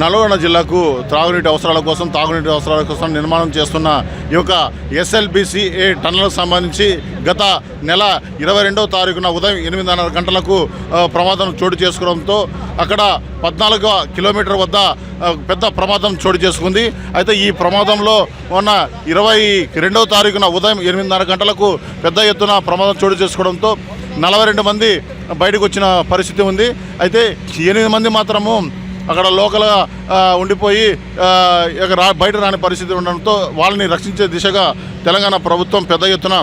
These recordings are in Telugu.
నల్గొండ జిల్లాకు తాగునీటి అవసరాల కోసం నిర్మాణం చేస్తున్న ఈ యొక్క SLBCA టన్నెల్కు సంబంధించి గత నెల 22వ తారీఖున ఉదయం 8:30 గంటలకు ప్రమాదం చోటు చేసుకోవడంతో అక్కడ 14 కిలోమీటర్ వద్ద పెద్ద ప్రమాదం చోటు చేసుకుంది. అయితే ఈ ప్రమాదంలో మొన్న 22వ తారీఖున ఉదయం 8:30 గంటలకు పెద్ద ఎత్తున ప్రమాదం చోటు చేసుకోవడంతో 42 మంది బయటకు వచ్చిన పరిస్థితి ఉంది. అయితే 8 మంది మాత్రము అక్కడ లోకల్గా ఉండిపోయి బయట రాని పరిస్థితి ఉండడంతో వాళ్ళని రక్షించే దిశగా తెలంగాణ ప్రభుత్వం పెద్ద ఎత్తున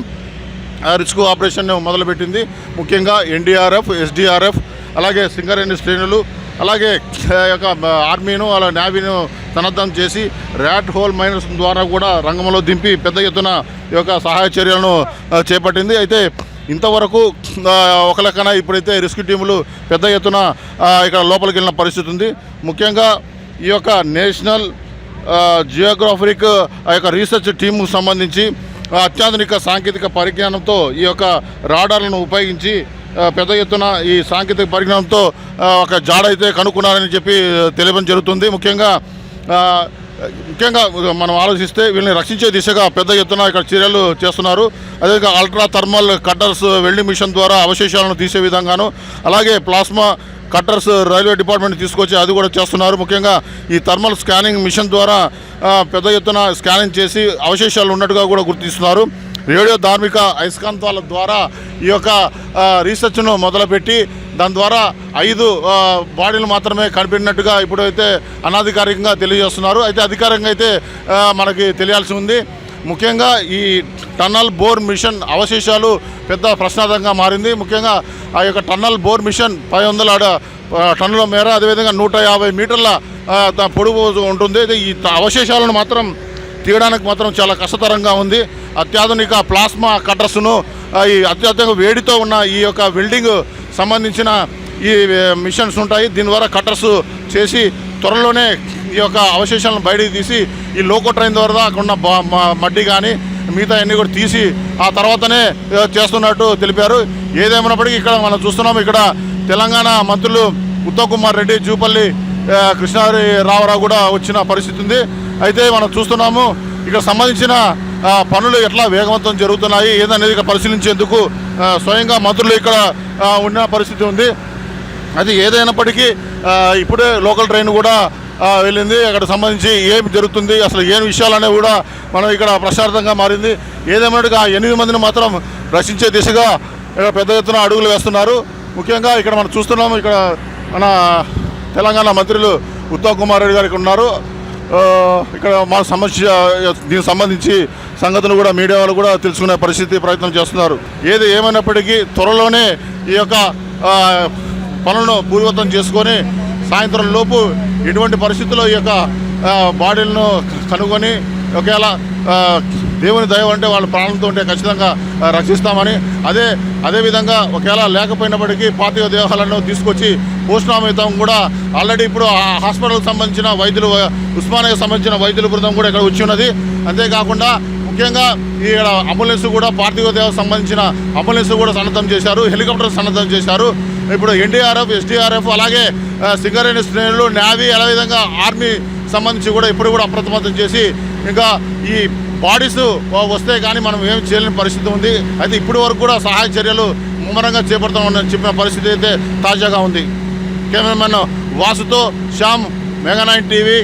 రెస్క్యూ ఆపరేషన్ మొదలుపెట్టింది. ముఖ్యంగా NDRF, SDRF, అలాగే సింగరేణి శ్రేణులు, అలాగే ఆర్మీను అలా నేవీను సన్నద్ధం చేసి ర్యాట్ హోల్ మైనర్స్ ద్వారా కూడా రంగంలో దింపి పెద్ద ఎత్తున ఈ యొక్క సహాయ చర్యలను చేపట్టింది. అయితే ఇంతవరకు ఒక లెక్కన ఇప్పుడైతే రెస్క్యూ టీములు పెద్ద ఎత్తున ఇక్కడ లోపలికి వెళ్ళిన పరిస్థితి ఉంది. ముఖ్యంగా ఈ యొక్క నేషనల్ జియోగ్రాఫిక్ రీసెర్చ్ టీముకు సంబంధించి అత్యాధునిక సాంకేతిక పరిజ్ఞానంతో ఈ యొక్క రాడార్లను ఉపయోగించి పెద్ద ఎత్తున ఈ సాంకేతిక పరిజ్ఞానంతో ఒక జాడ అయితే కనుక్కున్నారని చెప్పి తెలియడం జరుగుతుంది. ముఖ్యంగా మనం ఆలోచిస్తే వీళ్ళని రక్షించే దిశగా పెద్ద ఎత్తున ఇక్కడ చర్యలు చేస్తున్నారు. అదేవిధంగా ultra thermal cutters welding machine ద్వారా అవశేషాలను తీసే విధంగాను, అలాగే ప్లాస్మా కట్టర్స్ రైల్వే డిపార్ట్మెంట్ తీసుకొచ్చి అది కూడా చేస్తున్నారు. ముఖ్యంగా ఈ థర్మల్ స్కానింగ్ మిషన్ ద్వారా పెద్ద ఎత్తున స్కానింగ్ చేసి అవశేషాలు ఉన్నట్టుగా కూడా గుర్తిస్తున్నారు. రేడియో ధార్మిక అయస్కాంతాల ద్వారా ఈ యొక్క రీసెర్చ్ను మొదలుపెట్టి దాని ద్వారా 5 బాడీలు మాత్రమే కనిపెట్టినట్టుగా ఇప్పుడైతే అనధికారికంగా తెలియజేస్తున్నారు. అయితే అధికారికంగా అయితే మనకి తెలియాల్సి ఉంది. ముఖ్యంగా ఈ టన్నల్ బోర్ మిషన్ అవశేషాలు పెద్ద ప్రశ్నార్థంగా మారింది. ముఖ్యంగా ఆ యొక్క టన్నల్ బోర్ మిషన్ 500 టన్నుల మేర, అదేవిధంగా 150 మీటర్ల పొడవు ఉంటుంది. అయితే ఈ అవశేషాలను మాత్రం తీయడానికి మాత్రం చాలా కష్టతరంగా ఉంది. అత్యాధునిక ప్లాస్మా కట్టర్స్ను ఈ అత్యధిక వేడితో ఉన్న ఈ యొక్క వెల్డింగ్ సంబంధించిన ఈ మిషన్స్ ఉంటాయి. దీని ద్వారా కట్టర్స్ చేసి త్వరలోనే ఈ యొక్క అవశేషాలను బయటికి తీసి ఈ లోకో ట్రైన్ ద్వారా ఉన్న మడ్డి కానీ మిగతా అన్నీ కూడా తీసి ఆ తర్వాతనే చేస్తున్నట్టు తెలిపారు. ఏదేమైనప్పటికీ ఇక్కడ మనం చూస్తున్నాం, ఇక్కడ తెలంగాణ మంత్రులు ఉత్తమ్ కుమార్ రెడ్డి, జూపల్లి కృష్ణారి రామారావు కూడా వచ్చిన పరిస్థితి ఉంది. అయితే మనం చూస్తున్నాము ఇక్కడ సంబంధించిన పనులు ఎట్లా వేగవంతం జరుగుతున్నాయి ఏదనేది ఇక్కడ పరిశీలించేందుకు స్వయంగా మంత్రులు ఇక్కడ ఉన్న పరిస్థితి ఉంది. అది ఏదైనప్పటికీ ఇప్పుడే లోకల్ ట్రైన్ కూడా వెళ్ళింది. అక్కడ సంబంధించి ఏం జరుగుతుంది, అసలు ఏం విషయాలనేవి కూడా మనం ఇక్కడ ప్రశాంతంగా మారింది. ఏదేమైనా 8 మందిని మాత్రం రక్షించే దిశగా ఇక్కడ పెద్ద ఎత్తున అడుగులు వేస్తున్నారు. ముఖ్యంగా ఇక్కడ మనం చూస్తున్నాము, ఇక్కడ మన తెలంగాణ మంత్రులు ఉత్తమ్ కుమార్ రెడ్డి గారు ఇక్కడ ఉన్నారు. ఇక్కడ మా సమస్య దీనికి సంబంధించి సంగతులు కూడా మీడియా వాళ్ళు కూడా తెలుసుకునే ప్రయత్నం చేస్తున్నారు. ఏది ఏమైనప్పటికీ త్వరలోనే ఈ యొక్క పనులను పూర్వతం చేసుకొని సాయంత్రం లోపు ఎటువంటి పరిస్థితుల్లో ఈ యొక్క బాడీలను కనుగొని ఒకవేళ దేవుని దయ అంటే వాళ్ళ ప్రాణంతో ఉంటే ఖచ్చితంగా రక్షిస్తామని, అదేవిధంగా ఒకవేళ లేకపోయినప్పటికీ పార్థివ దేహాలను తీసుకొచ్చి పోస్ట్మార్టం కూడా ఆల్రెడీ ఇప్పుడు హాస్పిటల్కి సంబంధించిన వైద్యులు, ఉస్మానియాకి సంబంధించిన వైద్యుల బృందం కూడా ఇక్కడ వచ్చి ఉన్నది. అంతేకాకుండా ముఖ్యంగా ఈ అంబులెన్స్ కూడా పార్థివ దేహాలకు సంబంధించిన అంబులెన్స్ కూడా సన్నద్ధం చేశారు, హెలికాప్టర్ సన్నద్ధం చేశారు. ఇప్పుడు NDRF, SDRF, అలాగే సింగరేణి శ్రేణులు, నేవీ, అదేవిధంగా ఆర్మీ సంబంధించి కూడా ఇప్పుడు కూడా అప్రమత్తం చేసి ఇంకా ఈ బాడీస్ వస్తే కానీ మనం ఏమి చేయలేని పరిస్థితి ఉంది. అయితే ఇప్పటి వరకు కూడా సహాయ చర్యలు ముమ్మరంగా చేపడతామని చెప్పిన పరిస్థితి అయితే తాజాగా ఉంది. కెమెరామెన్ వాసుతో శ్యామ్, మెగా 9 టీవీ.